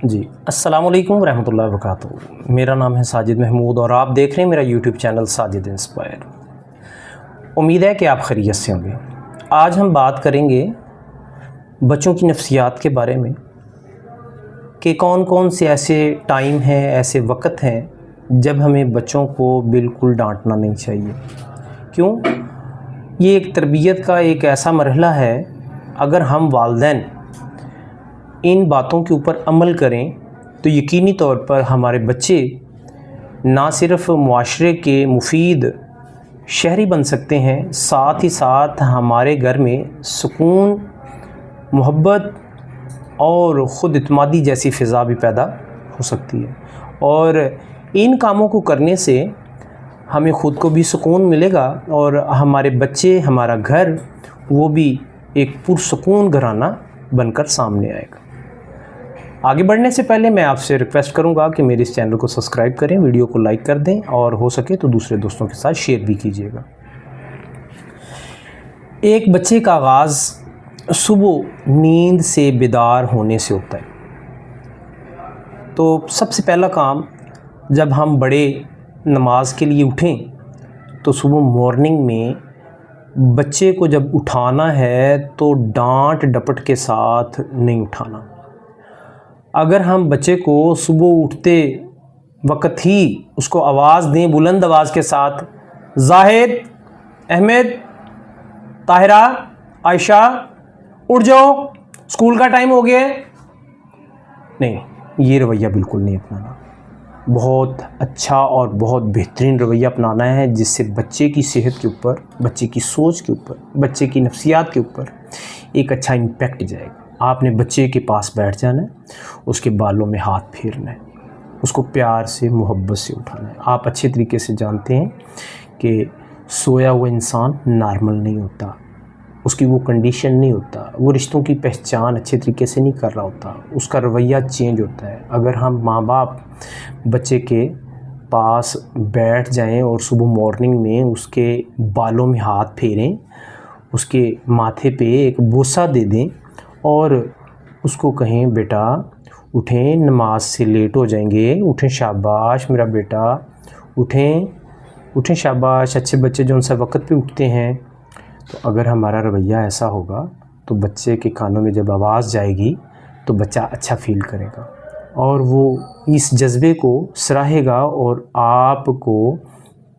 जी, अस्सलामुअलैकुम रहमतुल्लाहि व बरकातुहू। मेरा नाम है साजिद महमूद और आप देख रहे हैं मेरा यूट्यूब चैनल साजिद इंस्पायर। उम्मीद है कि आप खैरियत से होंगे। आज हम बात करेंगे बच्चों की नफ्सियात के बारे में कि कौन कौन से ऐसे टाइम हैं, ऐसे वक़्त हैं जब हमें बच्चों को बिल्कुल डांटना नहीं चाहिए। क्यों? ये एक तरबियत का एक ऐसा मरहला है, अगर हम वालिदैन इन बातों के ऊपर अमल करें तो यकीनी तौर पर हमारे बच्चे ना सिर्फ़ मुआशरे के मुफीद शहरी बन सकते हैं, साथ ही साथ हमारे घर में सुकून, मोहब्बत और ख़ुद इत्मीनान जैसी फ़िज़ा भी पैदा हो सकती है। और इन कामों को करने से हमें ख़ुद को भी सुकून मिलेगा और हमारे बच्चे, हमारा घर, वो भी एक पुरसुकून घराना बनकर सामने आएगा। आगे बढ़ने से पहले मैं आपसे रिक्वेस्ट करूंगा कि मेरे इस चैनल को सब्सक्राइब करें, वीडियो को लाइक कर दें और हो सके तो दूसरे दोस्तों के साथ शेयर भी कीजिएगा। एक बच्चे का आगाज़ सुबह नींद से बेदार होने से होता है। तो सबसे पहला काम, जब हम बड़े नमाज के लिए उठें तो सुबह मॉर्निंग में बच्चे को जब उठाना है तो डांट डपट के साथ नहीं उठाना। अगर हम बच्चे को सुबह उठते वक्त ही उसको आवाज़ दें बुलंद आवाज़ के साथ, जाहिद, अहमद, ताहिरा, आयशा, उठ जाओ, स्कूल का टाइम हो गया है, नहीं, ये रवैया बिल्कुल नहीं अपनाना। बहुत अच्छा और बहुत बेहतरीन रवैया अपनाना है जिससे बच्चे की सेहत के ऊपर, बच्चे की सोच के ऊपर, बच्चे की नफ्सियात के ऊपर एक अच्छा इम्पैक्ट जाएगा। आपने बच्चे के पास बैठ जाना है, उसके बालों में हाथ फेरना है, उसको प्यार से, मोहब्बत से उठाना है। आप अच्छे तरीके से जानते हैं कि सोया हुआ इंसान नॉर्मल नहीं होता, उसकी वो कंडीशन नहीं होता, वो रिश्तों की पहचान अच्छे तरीके से नहीं कर रहा होता, उसका रवैया चेंज होता है। अगर हम माँ बाप बच्चे के पास बैठ जाएं और सुबह मॉर्निंग में उसके बालों में हाथ फेरें, उसके माथे पे एक बोसा दे दें और उसको कहें, बेटा उठें, नमाज से लेट हो जाएंगे, उठें, शाबाश मेरा बेटा, उठें उठें, शाबाश, अच्छे बच्चे जो उनसे वक्त पे उठते हैं। तो अगर हमारा रवैया ऐसा होगा तो बच्चे के कानों में जब आवाज़ जाएगी तो बच्चा अच्छा फ़ील करेगा और वो इस जज्बे को सराहेगा और आपको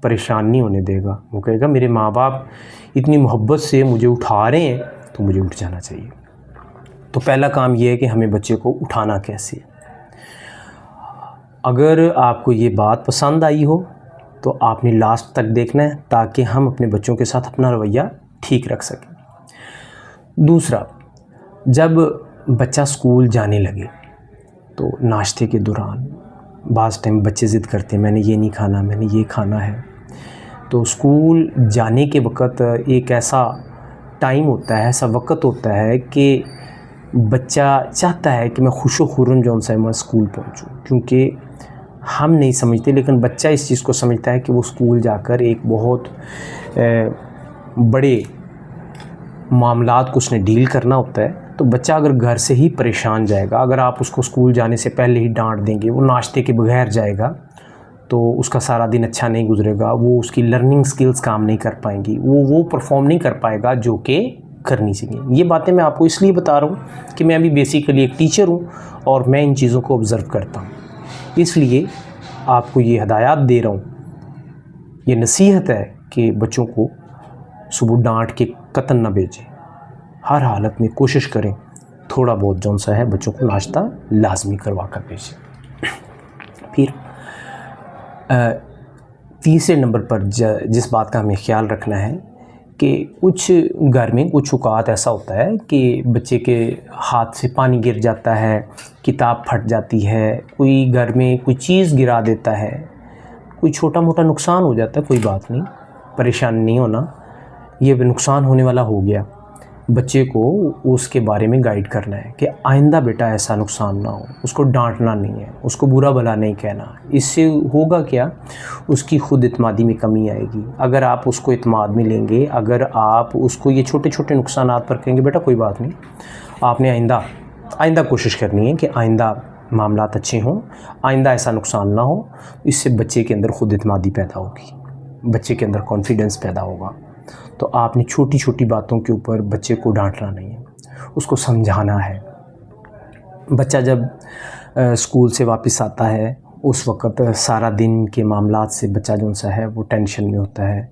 परेशान नहीं होने देगा। वो कहेगा, मेरे माँ बाप इतनी मोहब्बत से मुझे उठा रहे हैं तो मुझे उठ जाना चाहिए। तो पहला काम ये है कि हमें बच्चे को उठाना कैसे। अगर आपको ये बात पसंद आई हो तो आपने लास्ट तक देखना है ताकि हम अपने बच्चों के साथ अपना रवैया ठीक रख सकें। दूसरा, जब बच्चा स्कूल जाने लगे तो नाश्ते के दौरान बाज़ टाइम बच्चे ज़िद करते हैं, मैंने ये नहीं खाना, मैंने ये खाना है। तो स्कूल जाने के वक़्त एक ऐसा टाइम होता है, ऐसा वक़्त होता है कि बच्चा चाहता है कि मैं खुशो खुर्रम जो उनसे मैं स्कूल पहुंचूं, क्योंकि हम नहीं समझते लेकिन बच्चा इस चीज़ को समझता है कि वो स्कूल जाकर एक बहुत बड़े मामलात को उसने डील करना होता है। तो बच्चा अगर घर से ही परेशान जाएगा, अगर आप उसको स्कूल जाने से पहले ही डांट देंगे, वो नाश्ते के बगैर जाएगा तो उसका सारा दिन अच्छा नहीं गुजरेगा, वो उसकी लर्निंग स्किल्स काम नहीं कर पाएंगी, वो परफॉर्म नहीं कर पाएगा जो कि करनी चाहिए। ये बातें मैं आपको इसलिए बता रहा हूँ कि मैं अभी बेसिकली एक टीचर हूँ और मैं इन चीज़ों को ऑब्ज़र्व करता हूँ, इसलिए आपको ये हिदायत दे रहा हूँ, ये नसीहत है कि बच्चों को सुबह डांट के कतन ना भेजें। हर हालत में कोशिश करें थोड़ा बहुत जौन सा है बच्चों को नाश्ता लाजमी करवा कर भेजें। फिर तीसरे नंबर पर जिस बात का हमें ख्याल रखना है कि कुछ घर में कुछ औक़ात ऐसा होता है कि बच्चे के हाथ से पानी गिर जाता है, किताब फट जाती है, कोई घर में कोई चीज़ गिरा देता है, कोई छोटा मोटा नुकसान हो जाता है, कोई बात नहीं, परेशान नहीं होना, ये नुकसान होने वाला हो गया। बच्चे को उसके बारे में गाइड करना है कि आइंदा बेटा ऐसा नुकसान ना हो, उसको डांटना नहीं है, उसको बुरा भला नहीं कहना। इससे होगा क्या, उसकी खुद इत्मीनान में कमी आएगी। अगर आप उसको इत्मीनान में लेंगे, अगर आप उसको ये छोटे छोटे नुकसानात पर कहेंगे बेटा कोई बात नहीं, आपने आइंदा कोशिश करनी है कि आइंदा मामलात अच्छे हों, आइंदा ऐसा नुकसान ना हो। इससे बच्चे के अंदर खुद एतमादी पैदा होगी, बच्चे के अंदर कॉन्फिडेंस पैदा होगा। तो आपने छोटी छोटी बातों के ऊपर बच्चे को डांटना नहीं है, उसको समझाना है। बच्चा जब स्कूल से वापस आता है उस वक़्त सारा दिन के मामलात से बच्चा जो सा है वो टेंशन में होता है,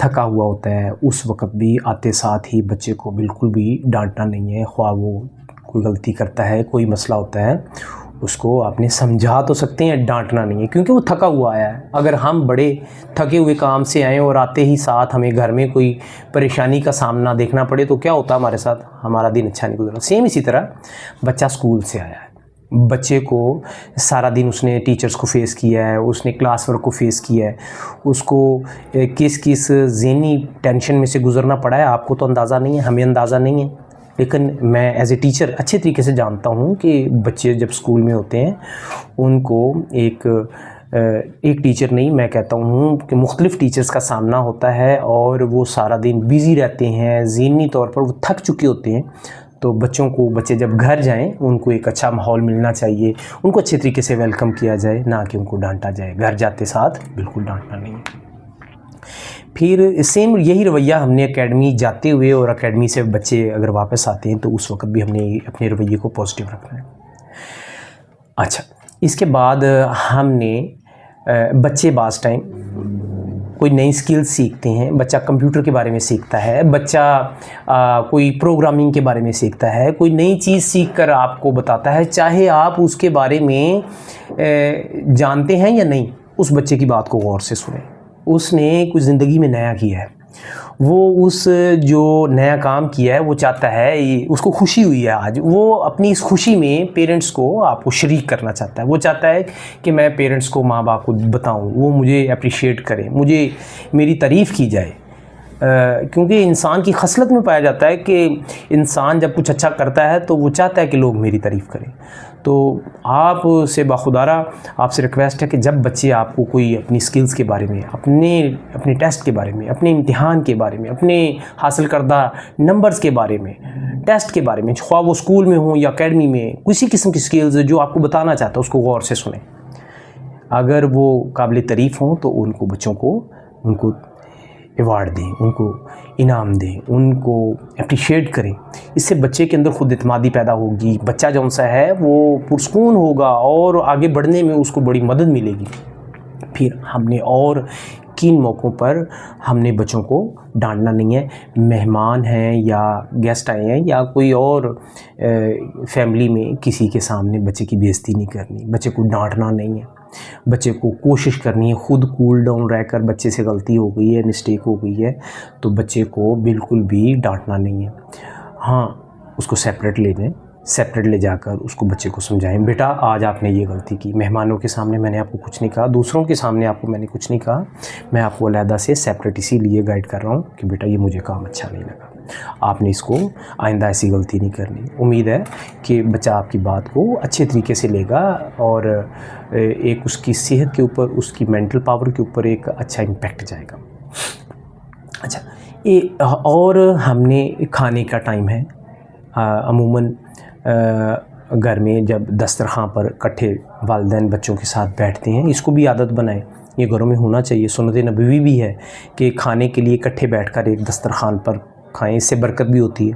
थका हुआ होता है। उस वक़्त भी आते साथ ही बच्चे को बिल्कुल भी डांटना नहीं है। ख्वाह वो कोई गलती करता है, कोई मसला होता है, उसको आपने समझा तो सकते हैं, डांटना नहीं है, क्योंकि वो थका हुआ आया है। अगर हम बड़े थके हुए काम से आएँ और आते ही साथ हमें घर में कोई परेशानी का सामना देखना पड़े तो क्या होता हमारे साथ, हमारा दिन अच्छा नहीं गुजरा। सेम इसी तरह बच्चा स्कूल से आया है, बच्चे को सारा दिन उसने टीचर्स को फेस किया है, उसने क्लास वर्क को फेस किया है, उसको किस किस ज़हनी टेंशन में से गुज़रना पड़ा है, आपको तो अंदाज़ा नहीं है, हमें अंदाज़ा नहीं है। लेकिन मैं एज़ ए टीचर अच्छे तरीके से जानता हूँ कि बच्चे जब स्कूल में होते हैं उनको एक टीचर नहीं, मैं कहता हूँ कि मुख्तलिफ़ टीचर्स का सामना होता है और वो सारा दिन बिज़ी रहते हैं, ज़हनी तौर पर वो थक चुके होते हैं। तो बच्चे जब घर जाएं उनको एक अच्छा माहौल मिलना चाहिए, उनको अच्छे तरीके से वेलकम किया जाए, ना कि उनको डांटा जाए। घर जाते साथ बिल्कुल डांटना नहीं है। फिर सेम यही रवैया हमने एकेडमी जाते हुए और एकेडमी से बच्चे अगर वापस आते हैं तो उस वक्त भी हमने अपने रवैये को पॉजिटिव रखना है। अच्छा, इसके बाद हमने बच्चे बाज़ टाइम कोई नई स्किल्स सीखते हैं, बच्चा कंप्यूटर के बारे में सीखता है, बच्चा कोई प्रोग्रामिंग के बारे में सीखता है, कोई नई चीज़ सीख कर आपको बताता है, चाहे आप उसके बारे में जानते हैं या नहीं, उस बच्चे की बात को गौर से सुनें। उसने कुछ ज़िंदगी में नया किया है, वो उस जो नया काम किया है वो चाहता है, उसको खुशी हुई है आज, वो अपनी इस खुशी में पेरेंट्स को आपको शरीक करना चाहता है। वो चाहता है कि मैं पेरेंट्स को, माँ बाप को बताऊं, वो मुझे अप्रिशिएट करें, मुझे मेरी तारीफ़ की जाए। क्योंकि इंसान की खसलत में पाया जाता है कि इंसान जब कुछ अच्छा करता है तो वो चाहता है कि लोग मेरी तारीफ़ करें। तो आपसे बाखुदारा आपसे रिक्वेस्ट है कि जब बच्चे आपको कोई अपनी स्किल्स के बारे में, अपने टेस्ट के बारे में, अपने इम्तिहान के बारे में, अपने हासिल करदा नंबर्स के बारे में, टेस्ट के बारे में, ख्वाह वो स्कूल में हो या एकेडमी में, किसी किस्म की स्किल्स जो आपको बताना चाहता है उसको गौर से सुनें। अगर वो काबिल तारीफ़ हों तो बच्चों को उनको अवार्ड दें, उनको इनाम दें, उनको अप्रिशिएट करें। इससे बच्चे के अंदर खुद एतमादी पैदा होगी, बच्चा जौन सा है वो पुरस्कून होगा और आगे बढ़ने में उसको बड़ी मदद मिलेगी। फिर हमने और किन मौक़ों पर हमने बच्चों को डांटना नहीं है। मेहमान हैं या गेस्ट आए हैं या कोई और फैमिली में किसी के सामने बच्चे की बेइज्जती नहीं करनी, बच्चे को डांटना नहीं है। बच्चे को कोशिश करनी है खुद कूल डाउन रहकर, बच्चे से गलती हो गई है, मिस्टेक हो गई है तो बच्चे को बिल्कुल भी डांटना नहीं है। हाँ, उसको सेपरेट ले जाएं, सेपरेट ले जाकर उसको बच्चे को समझाएं, बेटा आज आपने ये गलती की, मेहमानों के सामने मैंने आपको कुछ नहीं कहा, दूसरों के सामने आपको मैंने कुछ नहीं कहा, मैं आपको अलहदा से सेपरेट इसीलिए गाइड कर रहा हूँ कि बेटा ये मुझे काम अच्छा नहीं लगा, आपने इसको आइंदा ऐसी गलती नहीं करनी। उम्मीद है कि बच्चा आपकी बात को अच्छे तरीके से लेगा और एक उसकी सेहत के ऊपर, उसकी मेंटल पावर के ऊपर एक अच्छा इम्पैक्ट जाएगा। अच्छा, और हमने खाने का टाइम है, अमूमन घर में जब दस्तरखान पर इकट्ठे वालिदैन बच्चों के साथ बैठते हैं, इसको भी आदत बनाएं, ये घरों में होना चाहिए। सुन्नत नबवी भी है कि खाने के लिए इकट्ठे बैठकर एक दस्तरखान पर खाएं, इससे बरकत भी होती है।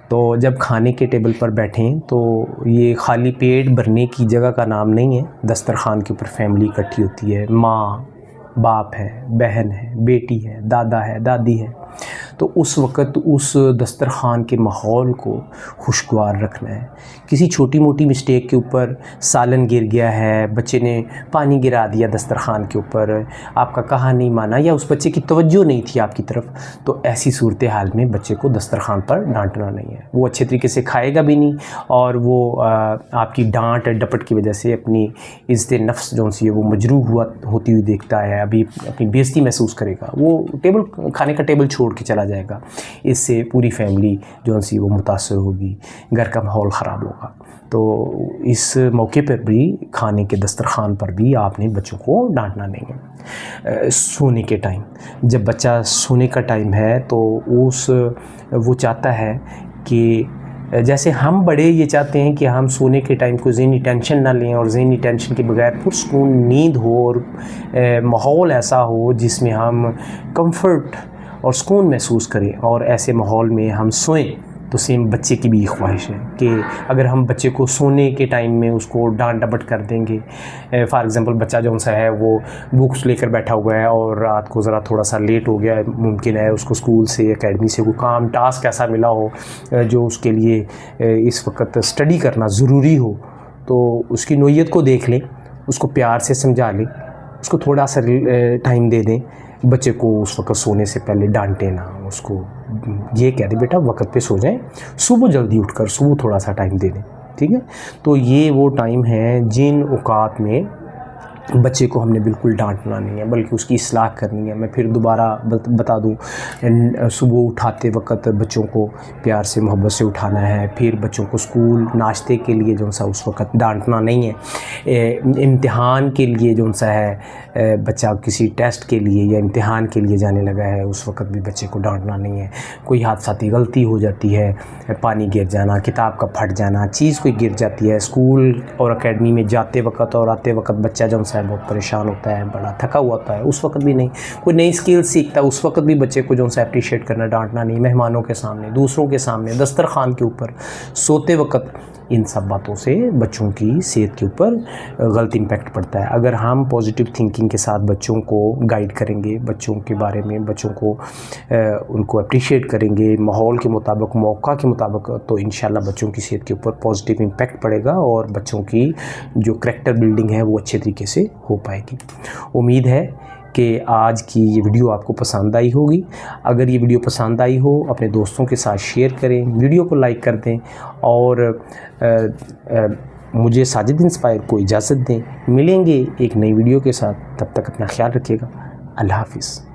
तो जब खाने के टेबल पर बैठें तो ये खाली पेट भरने की जगह का नाम नहीं है। दस्तरखान के ऊपर फैमिली इकट्ठी होती है, माँ बाप है, बहन है, बेटी है, दादा है, दादी है, तो उस वक़्त उस दस्तरखान के माहौल को खुशगवार रखना है। किसी छोटी मोटी मिस्टेक के ऊपर सालन गिर गया है, बच्चे ने पानी गिरा दिया दस्तरखान के ऊपर, आपका कहा नहीं माना या उस बच्चे की तवज्जो नहीं थी आपकी तरफ, तो ऐसी सूरत हाल में बच्चे को दस्तरखान पर डांटना नहीं है। वो अच्छे तरीके से खाएगा भी नहीं और वो आपकी डांट डपट की वजह से अपनी इज़्ज़त नफ्स जो सी है वो मजरूह होती हुई देखता है, अभी अपनी बेइज्जती महसूस करेगा, वो खाने का टेबल छोड़ के चला जाएगा। इससे पूरी फैमिली जो सी वो मुतासर होगी, घर का माहौल ख़राब होगा। तो इस मौके पर भी खाने के दस्तरखान पर भी आपने बच्चों को डांटना नहीं है। सोने के टाइम, जब बच्चा सोने का टाइम है तो वो चाहता है कि जैसे हम बड़े ये चाहते हैं कि हम सोने के टाइम को ज़हनी टेंशन ना लें और ज़हनी टेंशन के बगैर पुरसकून नींद हो और माहौल ऐसा हो जिसमें हम कंफर्ट और सुकून महसूस करें, और ऐसे माहौल में हम सोएं। तो सेम बच्चे की भी ख्वाहिश है कि अगर हम बच्चे को सोने के टाइम में उसको डांट डपट कर देंगे, फॉर एग्ज़ाम्पल बच्चा जो सा है वो बुक्स लेकर बैठा हुआ है और रात को ज़रा थोड़ा सा लेट हो गया है, मुमकिन है उसको स्कूल से एकेडमी से कोई काम टास्क ऐसा मिला हो जो उसके लिए इस वक्त स्टडी करना ज़रूरी हो, तो उसकी नोयत को देख लें, उसको प्यार से समझा लें, उसको थोड़ा सा टाइम दे दें। बच्चे को उस वक्त सोने से पहले डांटे ना, उसको ये कह दे बेटा वक्त पे सो जाएं, सुबह जल्दी उठकर सुबह थोड़ा सा टाइम दे दें, ठीक है। तो ये वो टाइम है जिन औकात में बच्चे को हमने बिल्कुल डांटना नहीं है बल्कि उसकी इस्लाह करनी है। मैं फिर दोबारा बता दूं, सुबह उठाते वक्त बच्चों को प्यार से मोहब्बत से उठाना है, फिर बच्चों को स्कूल नाश्ते के लिए जो सा उस वक्त डांटना नहीं है। इम्तिहान के लिए जो सा है बच्चा किसी टेस्ट के लिए या इम्तिहान के लिए जाने लगा है उस वक्त भी बच्चे को डांटना नहीं है। कोई हादसाती गलती हो जाती है, पानी गिर जाना, किताब का फट जाना, चीज़ कोई गिर जाती है, स्कूल और एकेडमी में जाते वक्त और आते वक्त बच्चा जो है बहुत परेशान होता है, बड़ा थका हुआ होता है, उस वक्त भी नहीं, कोई नई स्किल सीखता है उस वक्त भी बच्चे को जो है अप्रिशिएट करना, डांटना नहीं। मेहमानों के सामने, दूसरों के सामने, दस्तरखान के ऊपर, सोते वक्त, इन सब बातों से बच्चों की सेहत के ऊपर गलत इम्पैक्ट पड़ता है। अगर हम पॉजिटिव थिंकिंग के साथ बच्चों को गाइड करेंगे, बच्चों के बारे में बच्चों को उनको अप्रिशिएट करेंगे माहौल के मुताबिक, मौका के मुताबिक, तो इंशाल्लाह बच्चों की सेहत के ऊपर पॉजिटिव इम्पैक्ट पड़ेगा और बच्चों की जो करैक्टर बिल्डिंग है वो अच्छे तरीके से हो पाएगी। उम्मीद है कि आज की ये वीडियो आपको पसंद आई होगी। अगर ये वीडियो पसंद आई हो अपने दोस्तों के साथ शेयर करें, वीडियो को लाइक कर दें और मुझे साजिद इंस्पायर को इजाज़त दें। मिलेंगे एक नई वीडियो के साथ, तब तक अपना ख्याल रखिएगा। अल्लाह हाफ़िज़।